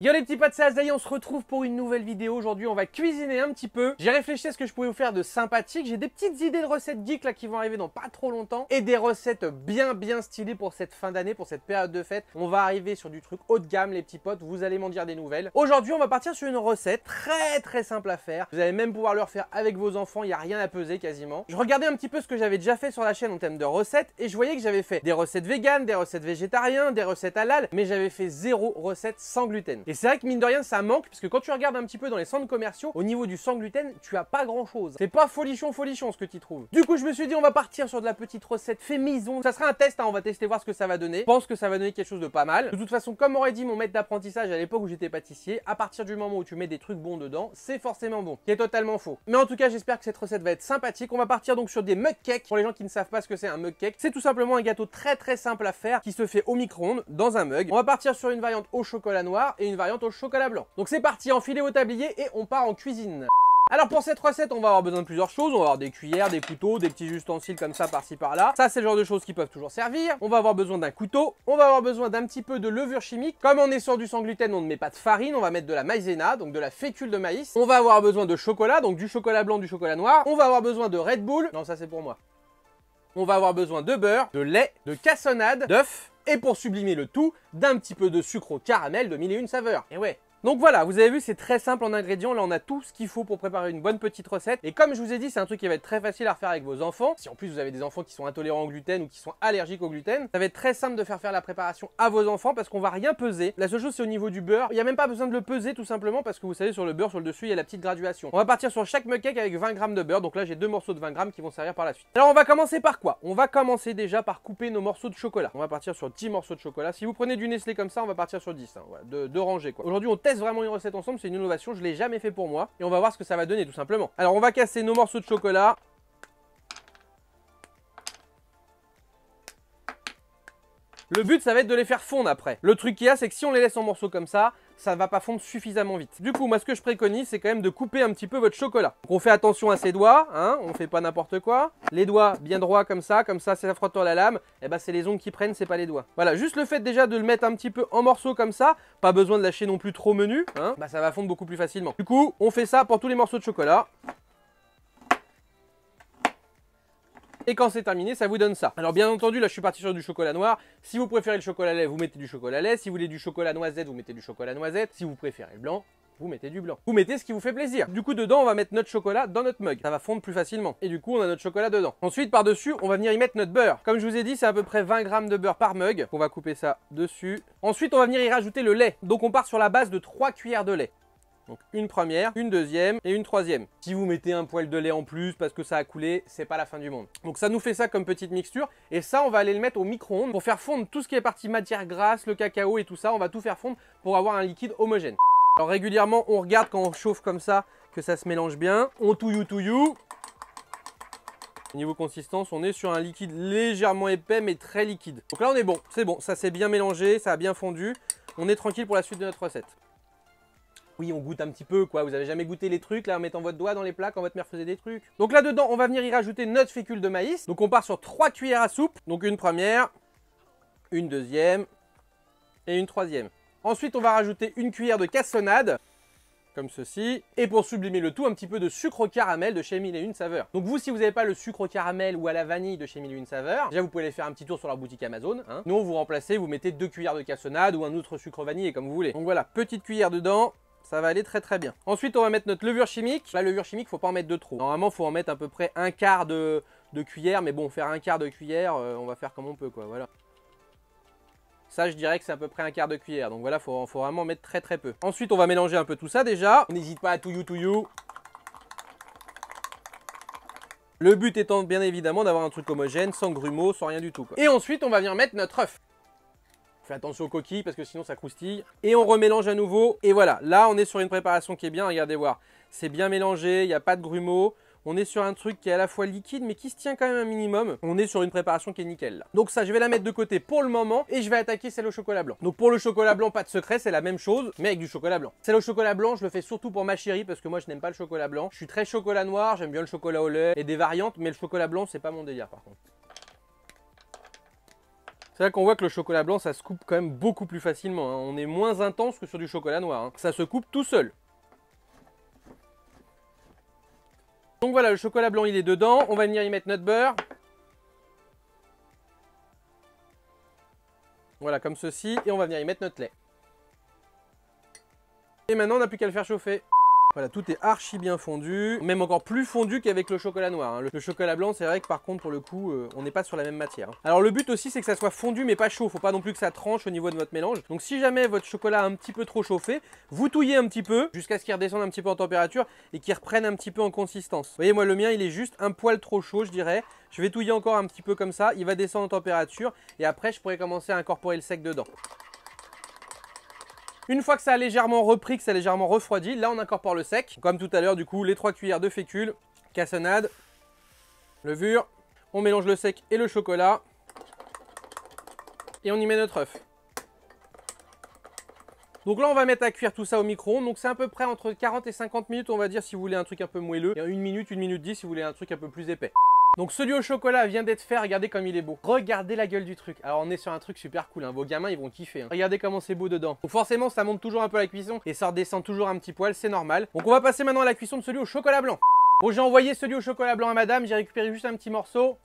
Yo les petits potes, c'est Azaï, on se retrouve pour une nouvelle vidéo. Aujourd'hui on va cuisiner un petit peu. J'ai réfléchi à ce que je pouvais vous faire de sympathique. J'ai des petites idées de recettes geeks là qui vont arriver dans pas trop longtemps. Et des recettes bien stylées pour cette fin d'année, pour cette période de fête. On va arriver sur du truc haut de gamme les petits potes, vous allez m'en dire des nouvelles. Aujourd'hui on va partir sur une recette très simple à faire. Vous allez même pouvoir le refaire avec vos enfants, il n'y a rien à peser quasiment. Je regardais un petit peu ce que j'avais déjà fait sur la chaîne en termes de recettes. Et je voyais que j'avais fait des recettes véganes, des recettes végétariennes, des recettes halal. Mais j'avais fait 0 recette sans gluten. Et c'est vrai que mine de rien ça manque, parce que quand tu regardes un petit peu dans les centres commerciaux, au niveau du sans gluten, tu as pas grand chose. C'est pas folichon ce que tu trouves. Du coup je me suis dit on va partir sur de la petite recette fait maison. Ça sera un test, hein, on va tester voir ce que ça va donner. Je pense que ça va donner quelque chose de pas mal. De toute façon, comme aurait dit mon maître d'apprentissage à l'époque où j'étais pâtissier, à partir du moment où tu mets des trucs bons dedans, c'est forcément bon. Qui est totalement faux. Mais en tout cas j'espère que cette recette va être sympathique. On va partir donc sur des mug cakes. Pour les gens qui ne savent pas ce que c'est un mug cake, c'est tout simplement un gâteau très simple à faire qui se fait au micro-ondes dans un mug. On va partir sur une variante au chocolat noir et une variante au chocolat blanc. Donc c'est parti, enfilez vos tabliers et on part en cuisine. Alors pour cette recette, on va avoir besoin de plusieurs choses. On va avoir des cuillères, des couteaux, des petits ustensiles comme ça par-ci par-là. Ça c'est le genre de choses qui peuvent toujours servir. On va avoir besoin d'un couteau. On va avoir besoin d'un petit peu de levure chimique. Comme on est sur du sans gluten, on ne met pas de farine. On va mettre de la maïzena, donc de la fécule de maïs. On va avoir besoin de chocolat, donc du chocolat blanc, du chocolat noir. On va avoir besoin de Red Bull. Non, ça c'est pour moi. On va avoir besoin de beurre, de lait, de cassonade, d'œufs. Et pour sublimer le tout, d'un petit peu de sucre au caramel de 1001 saveurs. Et ouais. Donc voilà, vous avez vu, c'est très simple en ingrédients. Là, on a tout ce qu'il faut pour préparer une bonne petite recette. Et comme je vous ai dit, c'est un truc qui va être très facile à refaire avec vos enfants. Si en plus vous avez des enfants qui sont intolérants au gluten ou qui sont allergiques au gluten, ça va être très simple de faire la préparation à vos enfants parce qu'on va rien peser. La seule chose, c'est au niveau du beurre. Il n'y a même pas besoin de le peser tout simplement parce que vous savez, sur le beurre, sur le dessus, il y a la petite graduation. On va partir sur chaque mug cake avec 20 g de beurre. Donc là, j'ai 2 morceaux de 20 g qui vont servir par la suite. Alors, on va commencer par quoi? On va commencer déjà par couper nos morceaux de chocolat. On va partir sur 10 morceaux de chocolat. Si vous prenez du Nestlé comme ça, on va partir sur 10. Hein, voilà, deux rangées quoi. Aujourd'hui, on teste vraiment une recette ensemble. C'est une innovation, je ne l'ai jamais fait pour moi. Et on va voir ce que ça va donner tout simplement. Alors on va casser nos morceaux de chocolat. Le but ça va être de les faire fondre après. Le truc qu'il y a c'est que si on les laisse en morceaux comme ça ne va pas fondre suffisamment vite. Du coup moi ce que je préconise c'est quand même de couper un petit peu votre chocolat. Donc on fait attention à ses doigts, hein, on fait pas n'importe quoi. Les doigts bien droits comme ça ça frotte sur la lame. Et bah c'est les ongles qui prennent, c'est pas les doigts. Voilà, juste le fait déjà de le mettre un petit peu en morceaux comme ça, pas besoin de lâcher non plus trop menu, hein, bah ça va fondre beaucoup plus facilement. Du coup on fait ça pour tous les morceaux de chocolat. Et quand c'est terminé, ça vous donne ça. Alors bien entendu, là je suis parti sur du chocolat noir. Si vous préférez le chocolat lait, vous mettez du chocolat lait. Si vous voulez du chocolat noisette, vous mettez du chocolat noisette. Si vous préférez le blanc, vous mettez du blanc. Vous mettez ce qui vous fait plaisir. Du coup, dedans, on va mettre notre chocolat dans notre mug. Ça va fondre plus facilement. Et du coup, on a notre chocolat dedans. Ensuite, par-dessus, on va venir y mettre notre beurre. Comme je vous ai dit, c'est à peu près 20 g de beurre par mug. On va couper ça dessus. Ensuite, on va venir y rajouter le lait. Donc, on part sur la base de 3 cuillères de lait. Donc une première, une deuxième et une troisième. Si vous mettez un poil de lait en plus parce que ça a coulé, c'est pas la fin du monde. Donc ça nous fait ça comme petite mixture. Et ça, on va aller le mettre au micro-ondes pour faire fondre tout ce qui est partie matière grasse, le cacao et tout ça. On va tout faire fondre pour avoir un liquide homogène. Alors régulièrement, on regarde quand on chauffe comme ça que ça se mélange bien. On touillou. Niveau consistance, on est sur un liquide légèrement épais mais très liquide. Donc là, on est bon. C'est bon, ça s'est bien mélangé, ça a bien fondu. On est tranquille pour la suite de notre recette. Oui, on goûte un petit peu, quoi. Vous avez jamais goûté les trucs, là, en mettant votre doigt dans les plats quand votre mère faisait des trucs. Donc là-dedans, on va venir y rajouter notre fécule de maïs. Donc on part sur 3 cuillères à soupe. Donc une première, une deuxième et une troisième. Ensuite, on va rajouter une cuillère de cassonade, comme ceci. Et pour sublimer le tout, un petit peu de sucre au caramel de chez 1001 saveurs. Donc vous, si vous n'avez pas le sucre au caramel ou à la vanille de chez 1001 saveurs, déjà vous pouvez aller faire un petit tour sur leur boutique Amazon. Hein. Non, vous remplacez, vous mettez 2 cuillères de cassonade ou un autre sucre vanillé, comme vous voulez. Donc voilà, petite cuillère dedans. Ça va aller très bien. Ensuite, on va mettre notre levure chimique. La levure chimique, faut pas en mettre de trop. Normalement, faut en mettre à peu près un quart de cuillère. Mais bon, faire un quart de cuillère, on va faire comme on peut, quoi. Voilà. Ça, je dirais que c'est à peu près un quart de cuillère. Donc voilà, faut vraiment mettre très peu. Ensuite, on va mélanger un peu tout ça déjà. On n'hésite pas à touillou. Le but étant bien évidemment d'avoir un truc homogène, sans grumeaux, sans rien du tout, quoi. Et ensuite, on va venir mettre notre œuf. Fais attention aux coquilles parce que sinon ça croustille. Et on remélange à nouveau. Et voilà, là on est sur une préparation qui est bien. Regardez voir, c'est bien mélangé, il n'y a pas de grumeaux. On est sur un truc qui est à la fois liquide mais qui se tient quand même un minimum. On est sur une préparation qui est nickel là. Donc ça, je vais la mettre de côté pour le moment. Et je vais attaquer celle au chocolat blanc. Donc pour le chocolat blanc, pas de secret, c'est la même chose, mais avec du chocolat blanc. Celle au chocolat blanc, je le fais surtout pour ma chérie parce que moi je n'aime pas le chocolat blanc. Je suis très chocolat noir, j'aime bien le chocolat au lait et des variantes. Mais le chocolat blanc, c'est pas mon délire par contre. C'est là qu'on voit que le chocolat blanc, ça se coupe quand même beaucoup plus facilement, hein. On est moins intense que sur du chocolat noir, hein. Ça se coupe tout seul. Donc voilà, le chocolat blanc, il est dedans. On va venir y mettre notre beurre. Voilà, comme ceci. Et on va venir y mettre notre lait. Et maintenant, on n'a plus qu'à le faire chauffer. Voilà, tout est archi bien fondu, même encore plus fondu qu'avec le chocolat noir, hein. Le chocolat blanc, c'est vrai que par contre, pour le coup, on n'est pas sur la même matière, hein. Alors le but aussi, c'est que ça soit fondu mais pas chaud. Faut pas non plus que ça tranche au niveau de votre mélange. Donc si jamais votre chocolat a un petit peu trop chauffé, vous touillez un petit peu jusqu'à ce qu'il redescende un petit peu en température et qu'il reprenne un petit peu en consistance. Vous voyez, moi le mien, il est juste un poil trop chaud, je dirais. Je vais touiller encore un petit peu comme ça, il va descendre en température et après, je pourrais commencer à incorporer le sec dedans. Une fois que ça a légèrement repris, que ça a légèrement refroidi, là on incorpore le sec. Comme tout à l'heure, du coup, les 3 cuillères de fécule, cassonade, levure. On mélange le sec et le chocolat. Et on y met notre œuf. Donc là, on va mettre à cuire tout ça au micro-ondes. Donc c'est à peu près entre 40 et 50 minutes, on va dire, si vous voulez un truc un peu moelleux. Et 1 minute, 1 minute 10 si vous voulez un truc un peu plus épais. Donc celui au chocolat vient d'être fait, regardez comme il est beau. Regardez la gueule du truc. Alors on est sur un truc super cool, hein. Vos gamins ils vont kiffer, hein. Regardez comment c'est beau dedans. Donc forcément ça monte toujours un peu à la cuisson et ça redescend toujours un petit poil, c'est normal. Donc on va passer maintenant à la cuisson de celui au chocolat blanc. Bon, j'ai envoyé celui au chocolat blanc à madame, j'ai récupéré juste un petit morceau.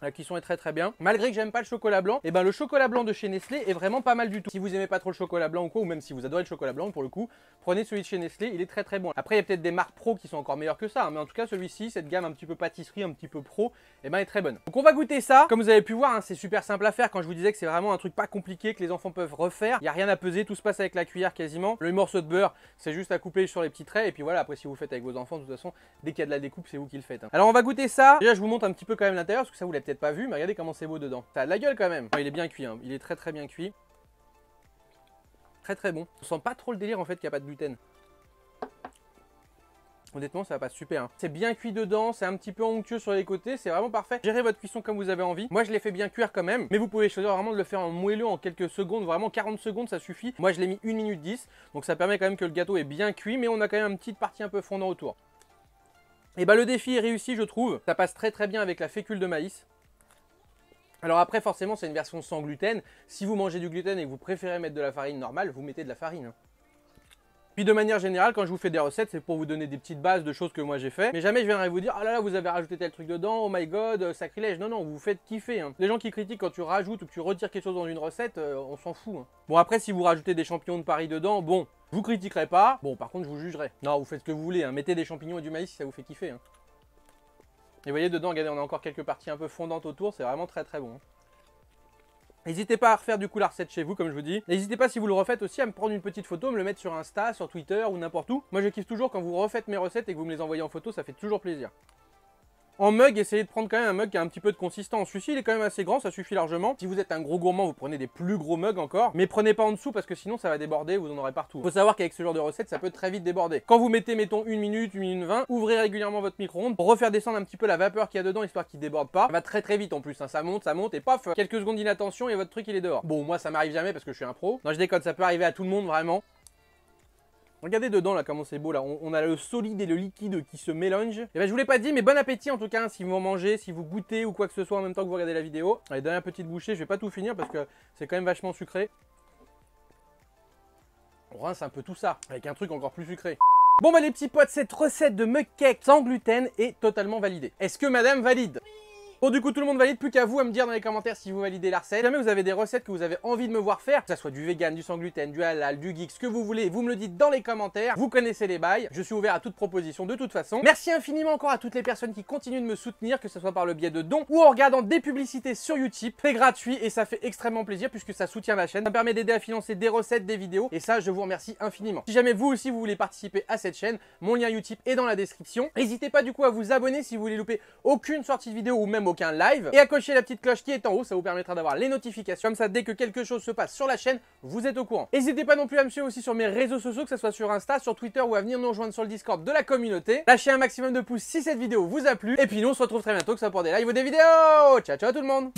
La cuisson est très très bien. Malgré que j'aime pas le chocolat blanc, et ben le chocolat blanc de chez Nestlé est vraiment pas mal du tout. Si vous aimez pas trop le chocolat blanc ou quoi, ou même si vous adorez le chocolat blanc pour le coup, prenez celui de chez Nestlé, il est très très bon. Après il y a peut-être des marques pro qui sont encore meilleures que ça, hein, mais en tout cas celui-ci, cette gamme un petit peu pâtisserie, un petit peu pro, et ben est très bonne. Donc on va goûter ça. Comme vous avez pu voir, hein, c'est super simple à faire. Quand je vous disais que c'est vraiment un truc pas compliqué que les enfants peuvent refaire, il y a rien à peser, tout se passe avec la cuillère quasiment. Le morceau de beurre, c'est juste à couper sur les petits traits et puis voilà. Après si vous le faites avec vos enfants, de toute façon, dès qu'il y a de la découpe, c'est vous qui le faites, hein. Alors on va goûter ça. Déjà je vous montre un petit peu quand même l'intérieur parce que ça vous l'avez peut-être pas vu, mais regardez comment c'est beau dedans. Ça a de la gueule quand même. Il est bien cuit, hein. Il est très très bien cuit. Très très bon. On sent pas trop le délire en fait qu'il n'y a pas de gluten. Honnêtement ça passe super, hein. C'est bien cuit dedans, c'est un petit peu onctueux sur les côtés, c'est vraiment parfait. Gérez votre cuisson comme vous avez envie. Moi je l'ai fait bien cuire quand même, mais vous pouvez choisir vraiment de le faire en moelleux en quelques secondes, vraiment 40 secondes ça suffit. Moi je l'ai mis 1 minute 10, donc ça permet quand même que le gâteau est bien cuit, mais on a quand même une petite partie un peu fondant autour. Et bah le défi est réussi je trouve, ça passe très très bien avec la fécule de maïs. Alors après forcément c'est une version sans gluten, si vous mangez du gluten et que vous préférez mettre de la farine normale, vous mettez de la farine, hein. Puis de manière générale, quand je vous fais des recettes, c'est pour vous donner des petites bases de choses que moi j'ai fait. Mais jamais je viendrai vous dire, ah là là, vous avez rajouté tel truc dedans, oh my god, sacrilège. Non, non, vous vous faites kiffer, hein. Les gens qui critiquent quand tu rajoutes ou que tu retires quelque chose dans une recette, on s'en fout, hein. Bon, après, si vous rajoutez des champignons de Paris dedans, bon, je vous critiquerai pas. Bon, par contre, je vous jugerai. Non, vous faites ce que vous voulez, hein. Mettez des champignons et du maïs si ça vous fait kiffer, hein. Et vous voyez, dedans, regardez, on a encore quelques parties un peu fondantes autour, c'est vraiment très très bon, hein. N'hésitez pas à refaire du coup la recette chez vous, comme je vous dis. N'hésitez pas si vous le refaites aussi à me prendre une petite photo, me le mettre sur Insta, sur Twitter ou n'importe où. Moi je kiffe toujours quand vous refaites mes recettes et que vous me les envoyez en photo, ça fait toujours plaisir. En mug, essayez de prendre quand même un mug qui a un petit peu de consistance. Celui-ci, il est quand même assez grand, ça suffit largement. Si vous êtes un gros gourmand, vous prenez des plus gros mugs encore. Mais prenez pas en dessous parce que sinon ça va déborder, vous en aurez partout. Faut savoir qu'avec ce genre de recette, ça peut très vite déborder. Quand vous mettez, mettons, 1 minute, 1 minute 20, ouvrez régulièrement votre micro-ondes pour refaire descendre un petit peu la vapeur qu'il y a dedans, histoire qu'il déborde pas. Ça va très très vite en plus, hein. Ça monte et paf, quelques secondes d'inattention et votre truc il est dehors. Bon, moi ça m'arrive jamais parce que je suis un pro. Non, je déconne, ça peut arriver à tout le monde vraiment. Regardez dedans là comment c'est beau là, on a le solide et le liquide qui se mélangent. Et ben je vous l'ai pas dit mais bon appétit en tout cas, hein, si vous en mangez, si vous goûtez ou quoi que ce soit en même temps que vous regardez la vidéo. Allez, dernière petite bouchée, je vais pas tout finir parce que c'est quand même vachement sucré. On rince un peu tout ça avec un truc encore plus sucré. Bon bah les petits potes, cette recette de mug cake sans gluten est totalement validée. Est-ce que madame valide ? Bon du coup tout le monde valide, plus qu'à vous à me dire dans les commentaires si vous validez la recette. Si jamais vous avez des recettes que vous avez envie de me voir faire, que ça soit du vegan, du sans gluten, du halal, du geek, ce que vous voulez, vous me le dites dans les commentaires. Vous connaissez les bails, je suis ouvert à toute proposition de toute façon. Merci infiniment encore à toutes les personnes qui continuent de me soutenir, que ce soit par le biais de dons ou en regardant des publicités sur YouTube. C'est gratuit et ça fait extrêmement plaisir puisque ça soutient la chaîne. Ça me permet d'aider à financer des recettes, des vidéos et ça je vous remercie infiniment. Si jamais vous aussi vous voulez participer à cette chaîne, mon lien YouTube est dans la description. N'hésitez pas du coup à vous abonner si vous voulez louper aucune sortie de vidéo ou même aucun live. Et à cocher la petite cloche qui est en haut, ça vous permettra d'avoir les notifications. Comme ça, dès que quelque chose se passe sur la chaîne, vous êtes au courant. N'hésitez pas non plus à me suivre aussi sur mes réseaux sociaux, que ce soit sur Insta, sur Twitter ou à venir nous rejoindre sur le Discord de la communauté. Lâchez un maximum de pouces si cette vidéo vous a plu. Et puis nous, on se retrouve très bientôt, que ce soit pour des lives ou des vidéos. Ciao, ciao tout le monde!